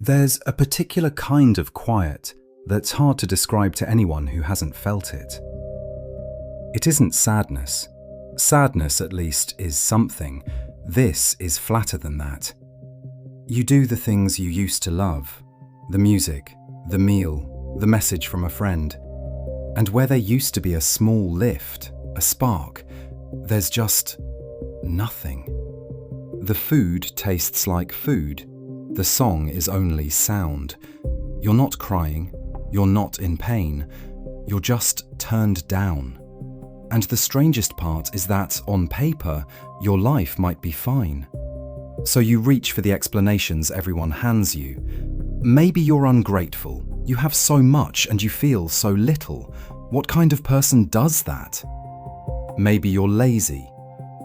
There's a particular kind of quiet that's hard to describe to anyone who hasn't felt it. It isn't sadness. Sadness, at least, is something. This is flatter than that. You do the things you used to love, the music, the meal, the message from a friend. And where there used to be a small lift, a spark, there's just nothing. The food tastes like food. The song is only sound. You're not crying. You're not in pain. You're just turned down. And the strangest part is that, on paper, your life might be fine. So you reach for the explanations everyone hands you. Maybe you're ungrateful. You have so much and you feel so little. What kind of person does that? Maybe you're lazy.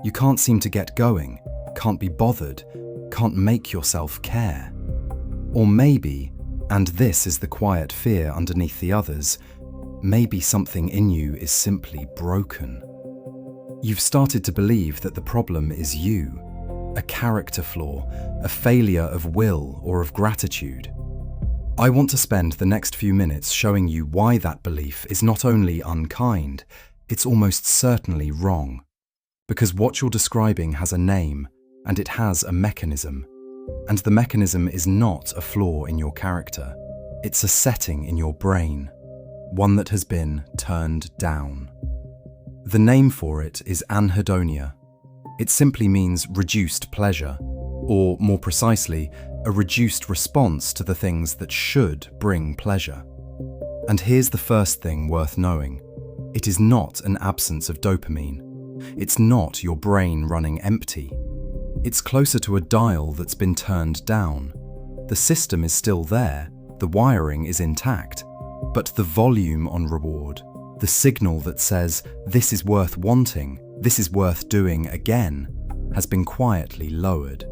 You can't seem to get going, can't be bothered, can't make yourself care. Or maybe, and this is the quiet fear underneath the others, maybe something in you is simply broken. You've started to believe that the problem is you, a character flaw, a failure of will or of gratitude. I want to spend the next few minutes showing you why that belief is not only unkind, it's almost certainly wrong. Because what you're describing has a name, and it has a mechanism. And the mechanism is not a flaw in your character. It's a setting in your brain, one that has been turned down. The name for it is anhedonia. It simply means reduced pleasure, or more precisely, a reduced response to the things that should bring pleasure. And here's the first thing worth knowing. It is not an absence of dopamine. It's not your brain running empty. It's closer to a dial that's been turned down. The system is still there, the wiring is intact, but the volume on reward, the signal that says this is worth wanting, this is worth doing again, has been quietly lowered.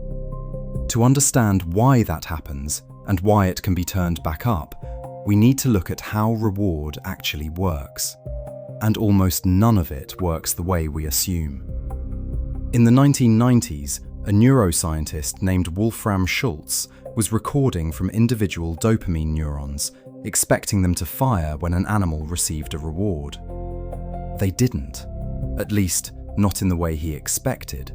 To understand why that happens and why it can be turned back up, we need to look at how reward actually works. And almost none of it works the way we assume. In the 1990s, a neuroscientist named Wolfram Schultz was recording from individual dopamine neurons, expecting them to fire when an animal received a reward. They didn't, at least not in the way he expected.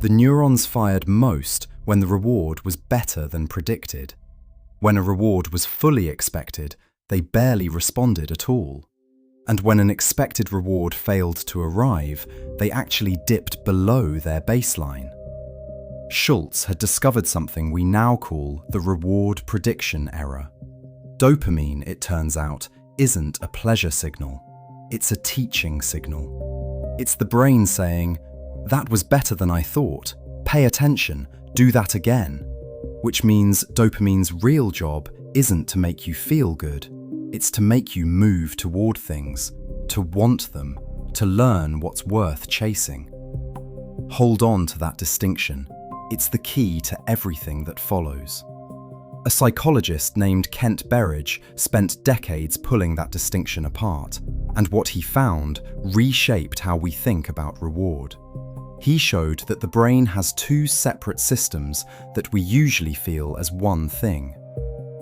The neurons fired most when the reward was better than predicted. When a reward was fully expected, they barely responded at all. And when an expected reward failed to arrive, they actually dipped below their baseline. Schultz had discovered something we now call the reward prediction error. Dopamine, it turns out, isn't a pleasure signal. It's a teaching signal. It's the brain saying, "That was better than I thought. Pay attention, do that again." Which means dopamine's real job isn't to make you feel good. It's to make you move toward things, to want them, to learn what's worth chasing. Hold on to that distinction. It's the key to everything that follows. A psychologist named Kent Berridge spent decades pulling that distinction apart, and what he found reshaped how we think about reward. He showed that the brain has two separate systems that we usually feel as one thing.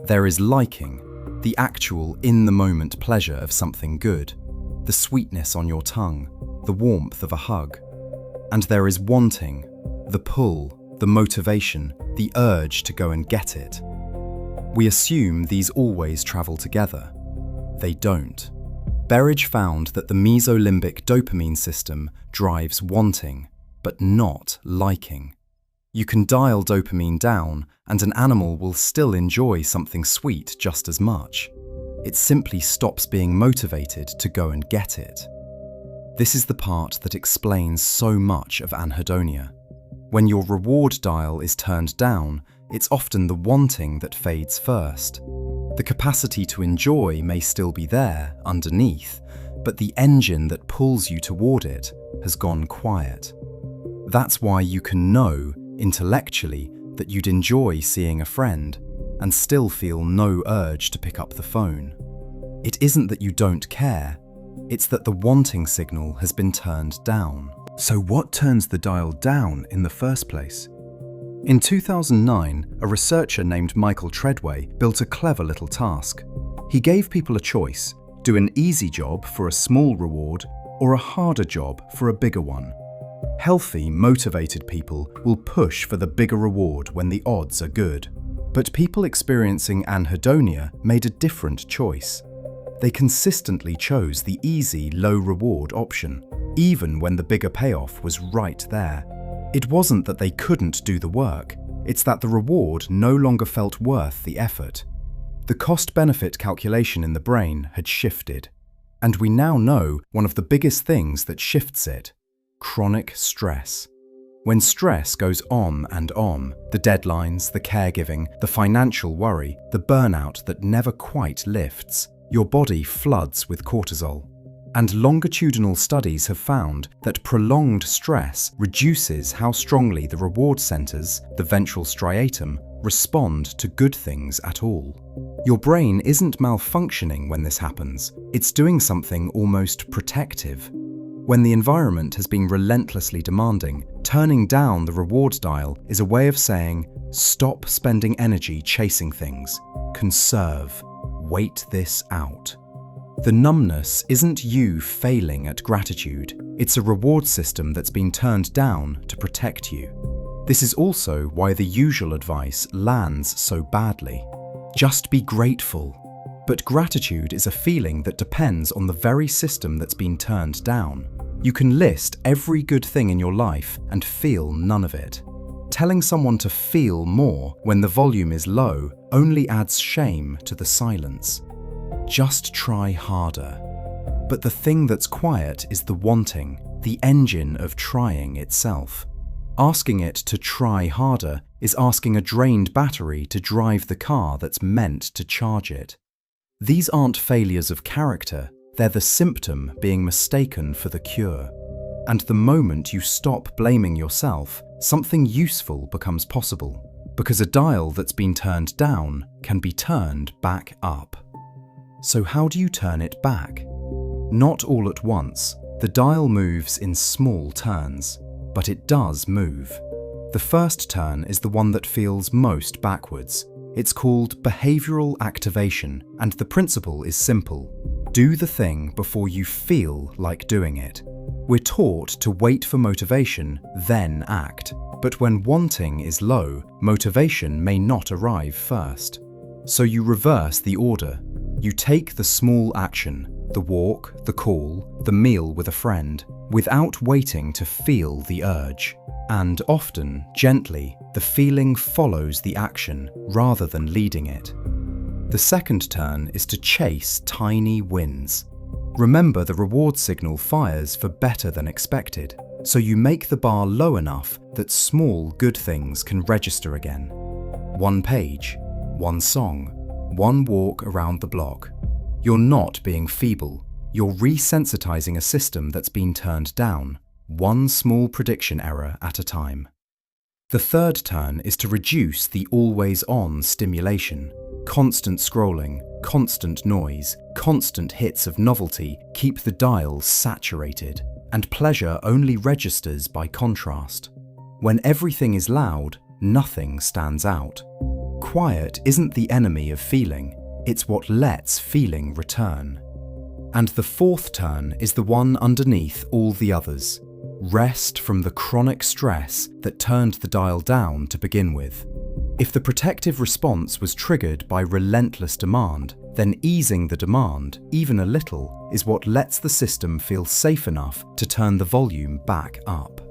There is liking, the actual in-the-moment pleasure of something good, the sweetness on your tongue, the warmth of a hug. And there is wanting, the pull, the motivation, the urge to go and get it. We assume these always travel together. They don't. Berridge found that the mesolimbic dopamine system drives wanting, but not liking. You can dial dopamine down, and an animal will still enjoy something sweet just as much. It simply stops being motivated to go and get it. This is the part that explains so much of anhedonia. When your reward dial is turned down, it's often the wanting that fades first. The capacity to enjoy may still be there, underneath, but the engine that pulls you toward it has gone quiet. That's why you can know, intellectually, that you'd enjoy seeing a friend, and still feel no urge to pick up the phone. It isn't that you don't care, it's that the wanting signal has been turned down. So what turns the dial down in the first place? In 2009, a researcher named Michael Treadway built a clever little task. He gave people a choice: do an easy job for a small reward or a harder job for a bigger one. Healthy, motivated people will push for the bigger reward when the odds are good. But people experiencing anhedonia made a different choice. They consistently chose the easy, low-reward option, even when the bigger payoff was right there. It wasn't that they couldn't do the work, it's that the reward no longer felt worth the effort. The cost-benefit calculation in the brain had shifted, and we now know one of the biggest things that shifts it: chronic stress. When stress goes on and on, the deadlines, the caregiving, the financial worry, the burnout that never quite lifts, your body floods with cortisol. And longitudinal studies have found that prolonged stress reduces how strongly the reward centers, the ventral striatum, respond to good things at all. Your brain isn't malfunctioning when this happens, it's doing something almost protective. When the environment has been relentlessly demanding, turning down the reward dial is a way of saying, stop spending energy chasing things, conserve, wait this out. The numbness isn't you failing at gratitude, it's a reward system that's been turned down to protect you. This is also why the usual advice lands so badly. Just be grateful. But gratitude is a feeling that depends on the very system that's been turned down. You can list every good thing in your life and feel none of it. Telling someone to feel more when the volume is low only adds shame to the silence. Just try harder. But the thing that's quiet is the wanting, the engine of trying itself. Asking it to try harder is asking a drained battery to drive the car that's meant to charge it. These aren't failures of character, they're the symptom being mistaken for the cure. And the moment you stop blaming yourself, something useful becomes possible, because a dial that's been turned down can be turned back up. So how do you turn it back? Not all at once. The dial moves in small turns, but it does move. The first turn is the one that feels most backwards. It's called behavioral activation, and the principle is simple. Do the thing before you feel like doing it. We're taught to wait for motivation, then act. But when wanting is low, motivation may not arrive first. So you reverse the order. You take the small action, the walk, the call, the meal with a friend, without waiting to feel the urge. And often, gently, the feeling follows the action rather than leading it. The second turn is to chase tiny wins. Remember, the reward signal fires for better than expected, so you make the bar low enough that small good things can register again. One page, one song, one walk around the block. You're not being feeble, you're resensitizing a system that's been turned down, one small prediction error at a time. The third turn is to reduce the always-on stimulation. Constant scrolling, constant noise, constant hits of novelty keep the dial saturated, and pleasure only registers by contrast. When everything is loud, nothing stands out. Quiet isn't the enemy of feeling, it's what lets feeling return. And the fourth turn is the one underneath all the others. Rest from the chronic stress that turned the dial down to begin with. If the protective response was triggered by relentless demand, then easing the demand, even a little, is what lets the system feel safe enough to turn the volume back up.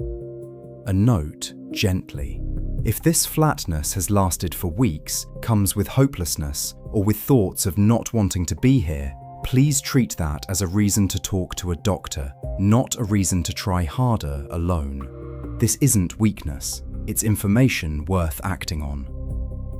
A note, gently. If this flatness has lasted for weeks, comes with hopelessness, or with thoughts of not wanting to be here, please treat that as a reason to talk to a doctor, not a reason to try harder alone. This isn't weakness, it's information worth acting on.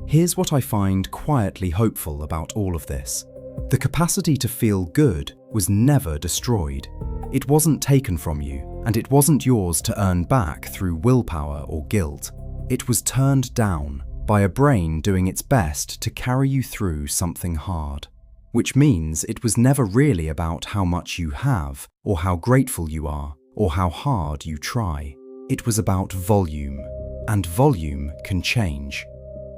Here's what I find quietly hopeful about all of this. The capacity to feel good was never destroyed. It wasn't taken from you, and it wasn't yours to earn back through willpower or guilt. It was turned down by a brain doing its best to carry you through something hard. Which means it was never really about how much you have, or how grateful you are, or how hard you try. It was about volume. and volume can change.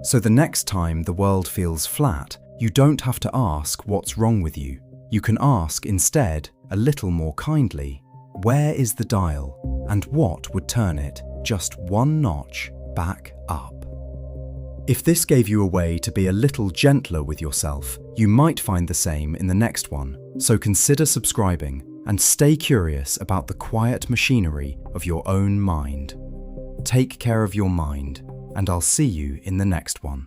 So the next time the world feels flat, you don't have to ask what's wrong with you. You can ask instead, a little more kindly, where is the dial and what would turn it just one notch back up? If this gave you a way to be a little gentler with yourself, you might find the same in the next one. So consider subscribing and stay curious about the quiet machinery of your own mind. Take care of your mind, and I'll see you in the next one.